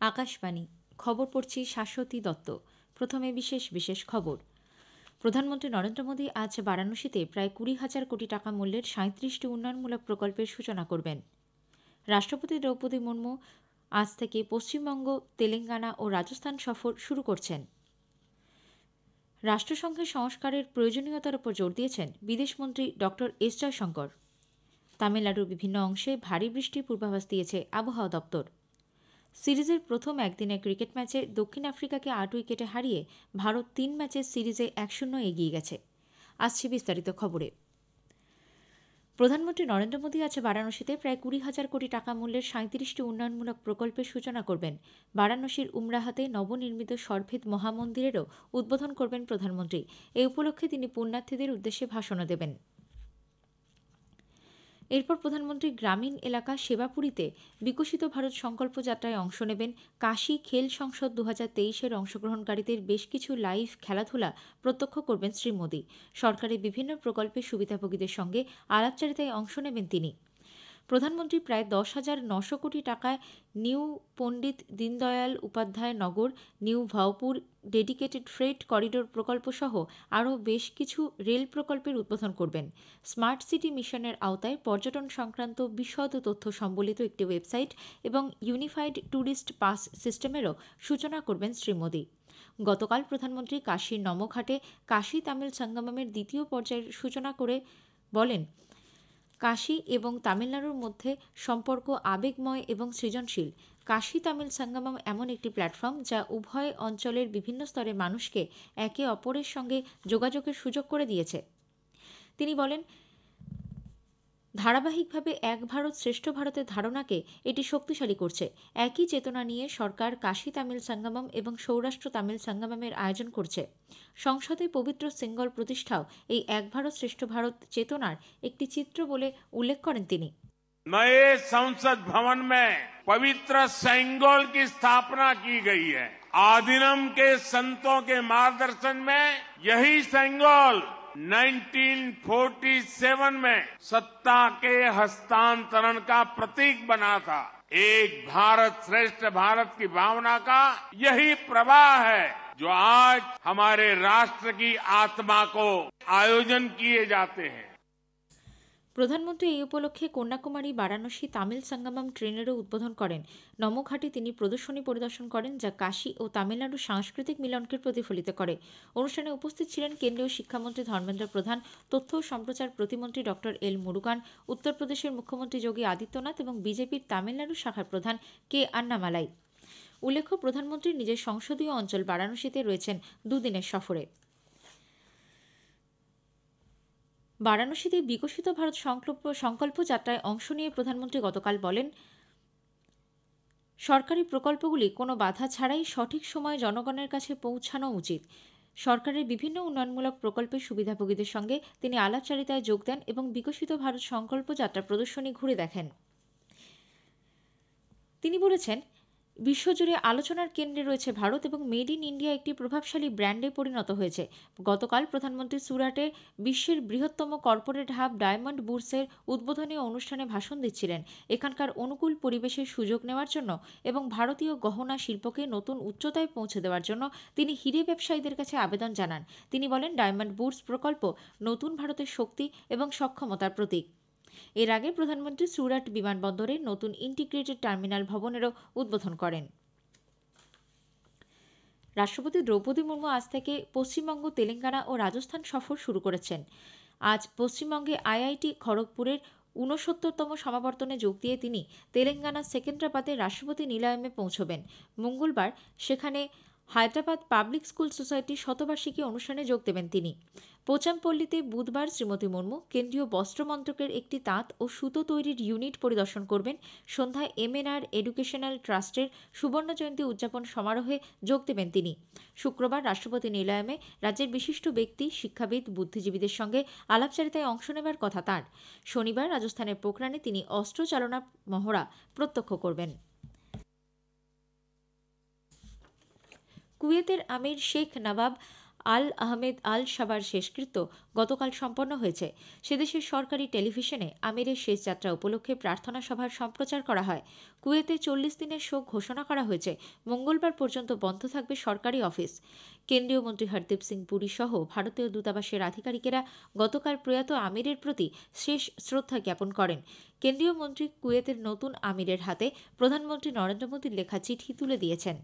আকাশবাণী খবর পড়ছি শাশ্বতী দত্ত। প্রথমে বিশেষ খবর। প্রধানমন্ত্রী নরেন্দ্র মোদী আজ বারাণসীতে প্রায় 20,000 কোটি টাকা মূল্যের 37টি উন্নয়নমূলক প্রকল্পের সূচনা করবেন। রাষ্ট্রপতি দ্রৌপদী মুর্মু আজ থেকে পশ্চিমবঙ্গ, তেলেঙ্গানা ও রাজস্থান সফর শুরু করছেন। রাষ্ট্রসংঘের সংস্কারের প্রয়োজনীয়তার উপর জোর দিয়েছেন বিদেশমন্ত্রী ড এস জয়শঙ্কর। তামিলনাড়ুর বিভিন্ন অংশে ভারী বৃষ্টির পূর্বাভাস দিয়েছে আবহাওয়া দপ্তর। সিরিজের প্রথম একদিনের ক্রিকেট ম্যাচে দক্ষিণ আফ্রিকাকে 8 উইকেটে হারিয়ে ভারত 3 ম্যাচের সিরিজে 1-0 এগিয়ে গেছে। আসছে বিস্তারিত খবরে। প্রধানমন্ত্রী নরেন্দ্র মোদী আজ বারাণসীতে প্রায় 20,000 কোটি টাকা মূল্যের 37টি উন্নয়নমূলক প্রকল্পের সূচনা করবেন। বারাণসীর উমরাহাতে নবনির্মিত সরভেদ মহামন্দিরেরও উদ্বোধন করবেন প্রধানমন্ত্রী। এই উপলক্ষে তিনি পুণ্যার্থীদের উদ্দেশ্যে ভাষণও দেবেন। এরপর প্রধানমন্ত্রী গ্রামীণ এলাকা সেবাপুরীতে বিকশিত ভারত সংকল্প যাত্রায় অংশ নেবেন। কাশী খেল সংসদ 2023-এর অংশগ্রহণকারীদের বেশ কিছু লাইভ খেলাধুলা প্রত্যক্ষ করবেন শ্রী মোদী। সরকারের বিভিন্ন প্রকল্পের সুবিধাভোগীদের সঙ্গে আলাপচারিতায় অংশ নেবেন তিনি। প্রধানমন্ত্রী প্রায় 10,900 কোটি টাকায় নিউ পণ্ডিত দীনদয়াল উপাধ্যায় নগর, নিউ ভাউপুর ডেডিকেটেড ফ্রেট করিডোর প্রকল্প সহ আরও বেশ কিছু রেল প্রকল্পের উদ্বোধন করবেন। স্মার্ট সিটি মিশনের আওতায় পর্যটন সংক্রান্ত বিশদ তথ্য সম্বলিত একটি ওয়েবসাইট এবং ইউনিফাইড ট্যুরিস্ট পাস সিস্টেমেরও সূচনা করবেন শ্রী মোদী। গতকাল প্রধানমন্ত্রী কাশীর নমঘাটে কাশী তামিল সঙ্গমমের দ্বিতীয় পর্যায়ের সূচনা করে বলেন, কাশী এবং তামিলনাড়ুর মধ্যে সম্পর্ক আবেগময় এবং সৃজনশীল। কাশী তামিল সঙ্গমম এমন একটি প্ল্যাটফর্ম যা উভয় অঞ্চলের বিভিন্ন স্তরের মানুষকে একে অপরের সঙ্গে যোগাযোগের সুযোগ করে দিয়েছে। তিনি বলেন, ধারাবাহিকভাবে এক ভারত শ্রেষ্ঠ ভারতের ধারণাকে এটি শক্তিশালী করছে। একই চেতনা নিয়ে সরকার কাশী তামিল সঙ্গমম এবং সৌরাষ্ট্র তামিল সঙ্গমমের আয়োজন করছে। সংসদে পবিত্র সিঙ্গল প্রতিষ্ঠাও এই এক ভারত শ্রেষ্ঠ ভারত চেতনার একটি চিত্র বলে উল্লেখ করেন তিনি। नए संसद भवन में पवित्र सेंगोल की स्थापना की गई है। आदिनम के संतों के मार्गदर्शन में यही सेंगोल 1947 में सत्ता के हस्तांतरण का प्रतीक बना था। एक भारत श्रेष्ठ भारत की भावना का यही प्रवाह है जो आज हमारे राष्ट्र की आत्मा को आयोजन किए जाते हैं। প্রধানমন্ত্রী এই উপলক্ষে কন্যাকুমারী বারাণসী তামিল সঙ্গমম ট্রেনেরও উদ্বোধন করেন। নমঘাটে তিনি প্রদর্শনী পরিদর্শন করেন, যা কাশী ও তামিলনাড়ুর সাংস্কৃতিক মিলনকে প্রতিফলিত করে। অনুষ্ঠানে উপস্থিত ছিলেন কেন্দ্রীয় শিক্ষামন্ত্রী ধর্মেন্দ্র প্রধান, তথ্য ও সম্প্রচার প্রতিমন্ত্রী ড এল মুরুগান, উত্তরপ্রদেশের মুখ্যমন্ত্রী যোগী আদিত্যনাথ এবং বিজেপির তামিলনাড়ু শাখার প্রধান কে আন্নামালাই। উল্লেখ্য, প্রধানমন্ত্রী নিজের সংসদীয় অঞ্চল বারাণসীতে রয়েছেন দুদিনের সফরে। বারাণসীতে বিকশিত ভারত সংকল্প যাত্রায় অংশ নিয়ে প্রধানমন্ত্রী গতকাল বলেন, সরকারি প্রকল্পগুলি কোনো বাধা ছাড়াই সঠিক সময়ে জনগণের কাছে পৌঁছানো উচিত। সরকারের বিভিন্ন উন্নয়নমূলক প্রকল্পের সুবিধাভোগীদের সঙ্গে তিনি আলাপচারিতায় যোগ দেন এবং বিকশিত ভারত সংকল্প যাত্রা প্রদর্শনী ঘুরে দেখেন। তিনি বলেছেন, বিশ্বজুড়ে আলোচনার কেন্দ্রে রয়েছে ভারত এবং মেড ইন ইন্ডিয়া একটি প্রভাবশালী ব্র্যান্ডে পরিণত হয়েছে। গতকাল প্রধানমন্ত্রী সুরাটে বিশ্বের বৃহত্তম কর্পোরেট হাব ডায়মন্ড বুরসের উদ্বোধনী অনুষ্ঠানে ভাষণ দিচ্ছিলেন। এখানকার অনুকূল পরিবেশের সুযোগ নেওয়ার জন্য এবং ভারতীয় গহনা শিল্পকে নতুন উচ্চতায় পৌঁছে দেওয়ার জন্য তিনি হিরে ব্যবসায়ীদের কাছে আবেদন জানান। তিনি বলেন, ডায়মন্ড বুরস প্রকল্প নতুন ভারতের শক্তি এবং সক্ষমতার প্রতীক। এর আগে প্রধানমন্ত্রী সুরাট বিমানবন্দরে নতুন ইন্টিগ্রেটেড টার্মিনাল ভবনেরও উদ্বোধন করেন। রাষ্ট্রপতি দ্রৌপদী মুর্মু আজ থেকে পশ্চিমবঙ্গ, তেলেঙ্গানা ও রাজস্থান সফর শুরু করেছেন। আজ পশ্চিমবঙ্গে আইআইটি খড়গপুরের 69তম সমাবর্তনে যোগ দিয়ে তিনি তেলেঙ্গানার সেকেন্দ্রাবাদে রাষ্ট্রপতি নিলয়মে পৌঁছবেন। মঙ্গলবার সেখানে হায়দ্রাবাদ পাবলিক স্কুল সোসাইটির শতবার্ষিকী অনুষ্ঠানে যোগ দেবেন তিনি। পোচামপল্লীতে বুধবার শ্রীমতী মুর্মু কেন্দ্রীয় বস্ত্র মন্ত্রকের একটি তাঁত ও সুতো তৈরির ইউনিট পরিদর্শন করবেন। সন্ধ্যায় এমএনআর এডুকেশনাল ট্রাস্টের সুবর্ণ জয়ন্তী উদযাপন সমারোহে যোগ দেবেন তিনি। শুক্রবার রাষ্ট্রপতি নিলয়মে রাজ্যের বিশিষ্ট ব্যক্তি, শিক্ষাবিদ, বুদ্ধিজীবীদের সঙ্গে আলাপচারিতায় অংশ নেবার কথা তাঁর। শনিবার রাজস্থানের পোখরানে তিনি অস্ত্রচালনা মহড়া প্রত্যক্ষ করবেন। কুয়েতের আমির শেখ নবাব আল আহমেদ আল সাবার শেষকৃত্য গতকাল সম্পন্ন হয়েছে। সেদেশের সরকারি টেলিভিশনে আমিরের শেষ যাত্রা উপলক্ষে প্রার্থনা সভার সম্প্রচার করা হয়। কুয়েতে 40 দিনের শোক ঘোষণা করা হয়েছে। মঙ্গলবার পর্যন্ত বন্ধ থাকবে সরকারি অফিস। কেন্দ্রীয় মন্ত্রী হরদীপ সিং পুরী সহ ভারতীয় দূতাবাসের আধিকারিকেরা গতকাল প্রয়াত আমিরের প্রতি শেষ শ্রদ্ধা জ্ঞাপন করেন। কেন্দ্রীয় মন্ত্রী কুয়েতের নতুন আমিরের হাতে প্রধানমন্ত্রী নরেন্দ্র মোদীর লেখা চিঠি তুলে দিয়েছেন।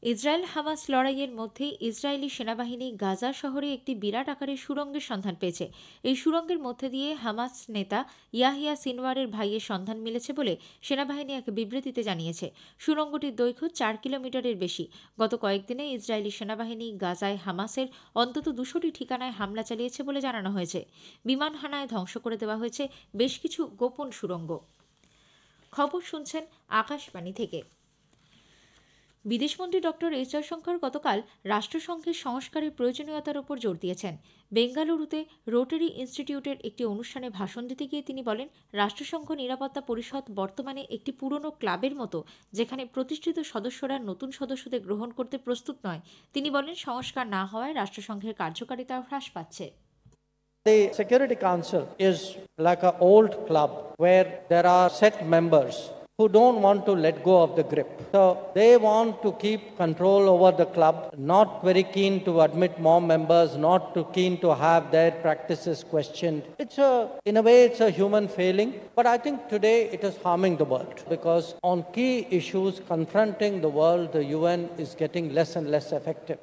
ইসরায়েল হামাস লড়াইয়ের মধ্যে ইসরায়েলি সেনাবাহিনী গাজা শহরে একটি বিরাট আকারের সুড়ঙ্গের সন্ধান পেয়েছে। এই সুড়ঙ্গের মধ্যে দিয়ে হামাস নেতা ইয়াহিয়া সিনওয়ারের ভাইয়ের সন্ধান মিলেছে বলে সেনাবাহিনী এক বিবৃতিতে জানিয়েছে। সুড়ঙ্গটির দৈর্ঘ্য 4 কিলোমিটারের বেশি। গত কয়েকদিনে ইসরায়েলি সেনাবাহিনী গাজায় হামাসের অন্তত 200টি ঠিকানায় হামলা চালিয়েছে বলে জানানো হয়েছে। বিমান হানায় ধ্বংস করে দেওয়া হয়েছে বেশ কিছু গোপন সুড়ঙ্গ। খবর শুনছেন আকাশবাণী থেকে। বিদেশমন্ত্রী ডক্টর এস জয়শঙ্কর গতকাল রাষ্ট্রসংঘের সংস্কারের প্রয়োজনীয়তার উপর জোর দিয়েছেন। বেঙ্গালুরুতে রোটারি ইনস্টিটিউটের একটি অনুষ্ঠানে ভাষণ দিতে গিয়ে তিনি বলেন, রাষ্ট্রসংঘ নিরাপত্তা পরিষদ বর্তমানে একটি পুরনো ক্লাবের মতো, যেখানে প্রতিষ্ঠিত সদস্যরা নতুন সদস্যদের গ্রহণ করতে প্রস্তুত নয়। তিনি বলেন, সংস্কার না হওয়ায় রাষ্ট্রসংঘের কার্যকারিতা হ্রাস পাচ্ছে। The Security Council is like an old club where there are set members who don't want to let go of the grip. So they want to keep control over the club, not very keen to admit more members, not too keen to have their practices questioned. In a way, it's a human failing. But I think today it is harming the world because on key issues confronting the world, the UN is getting less and less effective.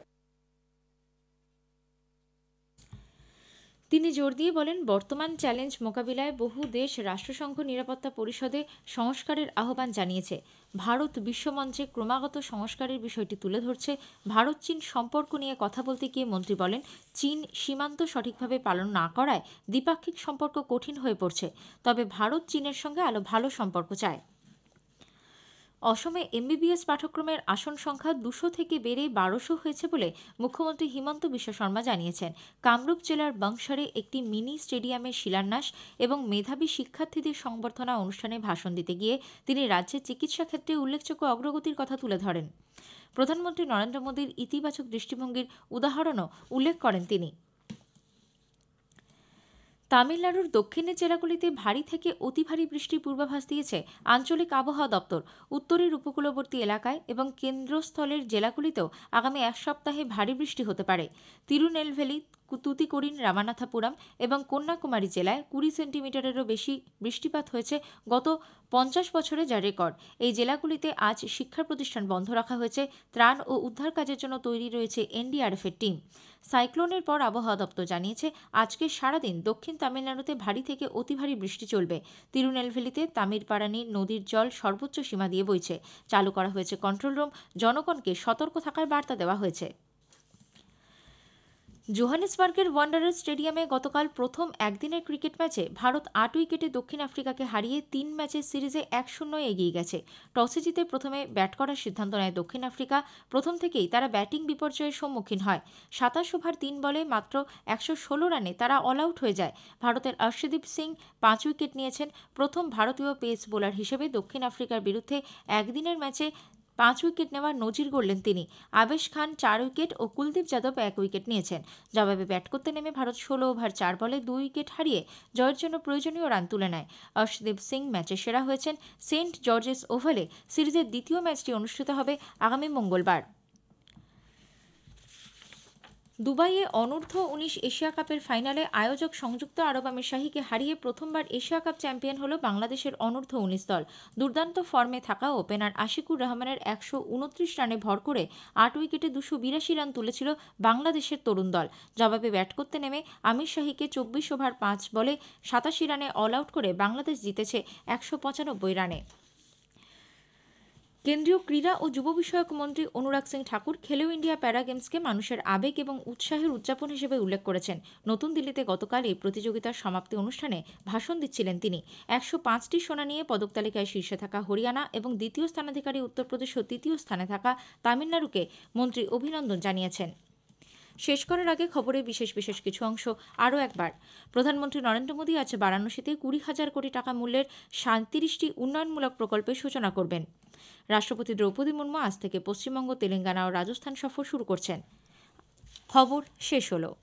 তিনি জোর দিয়ে বলেন, বর্তমান challenge মোকাবিলায় বহু দেশ রাষ্ট্রসংঘ নিরাপত্তা পরিষদে সংস্কারের আহ্বান জানিয়েছে। ভারত বিশ্বমঞ্চে ক্রমাগত সংস্কারের বিষয়টি তুলে ধরছে। ভারত চীন সম্পর্ক নিয়ে কথা বলতে গিয়ে মন্ত্রী বলেন, চীন সীমান্ত সঠিকভাবে পালন না করায় দ্বিপাক্ষিক সম্পর্ক কঠিন হয়ে পড়ছে। তবে ভারত চীনের সঙ্গে আরও ভালো সম্পর্ক চায়। অসমে এমবিবিএস পাঠ্যক্রমের আসন সংখ্যা 200 থেকে বেড়ে 1200 হয়েছে বলে মুখ্যমন্ত্রী হিমন্ত বিশ্ব শর্মা জানিয়েছেন। কামরূপ জেলার বংশারে একটি মিনি স্টেডিয়ামের শিলান্যাস এবং মেধাবী শিক্ষার্থীদের সংবর্ধনা অনুষ্ঠানে ভাষণ দিতে গিয়ে তিনি রাজ্যের চিকিৎসা ক্ষেত্রে উল্লেখযোগ্য অগ্রগতির কথা তুলে ধরেন। প্রধানমন্ত্রী নরেন্দ্র মোদীর ইতিবাচক দৃষ্টিভঙ্গির উদাহরণও উল্লেখ করেন তিনি। তামিলনাড়ুর দক্ষিণের জেলাগুলিতে ভারী থেকে অতি ভারী বৃষ্টির পূর্বাভাস দিয়েছে আঞ্চলিক আবহাওয়া দপ্তর। উত্তরের উপকূলবর্তী এলাকায় এবং কেন্দ্রস্থলের জেলাগুলিতেও আগামী এক সপ্তাহে ভারী বৃষ্টি হতে পারে। তিরুনেলভেলি, তুতিকোরিন, রামানাথাপুরম এবং কন্যাকুমারী জেলায় 20 সেন্টিমিটারেরও বেশি বৃষ্টিপাত হয়েছে গত 50 বছরে, যা রেকর্ড। এই জেলাগুলিতে আজ শিক্ষা প্রতিষ্ঠান বন্ধ রাখা হয়েছে। ত্রাণ ও উদ্ধার কাজের জন্য তৈরি রয়েছে এনডিআরএফের টিম। সাইক্লোনের পর আবহাওয়া দপ্তর জানিয়েছে, আজকে সারাদিন দক্ষিণ তামিলনাড়ুতে ভারী থেকে অতি ভারী বৃষ্টি চলবে। তিরুনেলভেলিতে তামিরপারানি নদীর জল সর্বোচ্চ সীমা দিয়ে বইছে। চালু করা হয়েছে কন্ট্রোল রুম। জনগণকে সতর্ক থাকার বার্তা দেওয়া হয়েছে। জোহানেসবার্গের ওয়ান্ডারার্স স্টেডিয়ামে গতকাল প্রথম একদিনের ক্রিকেট ম্যাচে ভারত 8 উইকেটে দক্ষিণ আফ্রিকাকে হারিয়ে 3 ম্যাচের সিরিজে 1-0 এগিয়ে গেছে। টসে জিতে প্রথমে ব্যাট করার সিদ্ধান্ত নেয় দক্ষিণ আফ্রিকা। প্রথম থেকেই তারা ব্যাটিং বিপর্যয়ের সম্মুখীন হয়। 27 ওভার 3 বলে মাত্র 116 রানে তারা অল আউট হয়ে যায়। ভারতের অর্শদীপ সিং 5 উইকেট নিয়েছেন। প্রথম ভারতীয় পেস বোলার হিসেবে দক্ষিণ আফ্রিকার বিরুদ্ধে একদিনের ম্যাচে 5 উইকেট নেওয়ার নজির গড়লেন তিনি। আবেশ খান 4 উইকেট ও কুলদীপ যাদব 1 উইকেট নিয়েছেন। জবাবে ব্যাট করতে নেমে ভারত 16 ওভার 4 বলে 2 উইকেট হারিয়ে জয়ের জন্য প্রয়োজনীয় রান তুলে নেয়। অর্শদীপ সিং ম্যাচে সেরা হয়েছেন। সেন্ট জর্জেস ওভালে সিরিজের দ্বিতীয় ম্যাচটি অনুষ্ঠিত হবে আগামী মঙ্গলবার। দুবাইয়ে অনূর্ধ্ব 19 এশিয়া কাপের ফাইনালে আয়োজক সংযুক্ত আরব আমিরশাহীকে হারিয়ে প্রথমবার এশিয়া কাপ চ্যাম্পিয়ন হল বাংলাদেশের অনূর্ধ্ব 19 দল। দুর্দান্ত ফর্মে থাকা ওপেনার আশিকুর রহমানের 129 রানে ভর করে 8 উইকেটে 282 রান তুলেছিল বাংলাদেশের তরুণ দল। জবাবে ব্যাট করতে নেমে আমিরশাহীকে 24 ওভার 5 বলে 87 রানে অল আউট করে বাংলাদেশ জিতেছে 195 রানে। কেন্দ্রীয় ক্রীড়া ও যুব বিষয়ক মন্ত্রী অনুরাগ সিং ঠাকুর খেলো ইন্ডিয়া প্যারা গেমসকে মানুষের আবেগ এবং উৎসাহের উদযাপন হিসেবে উল্লেখ করেছেন। নতুন দিল্লিতে গতকাল এই প্রতিযোগিতার সমাপ্তি অনুষ্ঠানে ভাষণ দিচ্ছিলেন তিনি। 105টি সোনা নিয়ে পদক তালিকায় শীর্ষে থাকা হরিয়ানা এবং দ্বিতীয় স্থানাধিকারী উত্তরপ্রদেশ ও তৃতীয় স্থানে থাকা তামিলনাড়ুকে মন্ত্রী অভিনন্দন জানিয়েছেন। শেষ করার আগে খবরের বিশেষ কিছু অংশ আরও একবার। প্রধানমন্ত্রী নরেন্দ্র মোদী আজ বারাণসীতে 20,000 কোটি টাকা মূল্যের 37টি উন্নয়নমূলক প্রকল্পের সূচনা করবেন। রাষ্ট্রপতি দ্রৌপদী মুর্মু আজ থেকে পশ্চিমবঙ্গ, তেলেঙ্গানা ও রাজস্থান সফর শুরু করছেন। খবর শেষ হলো।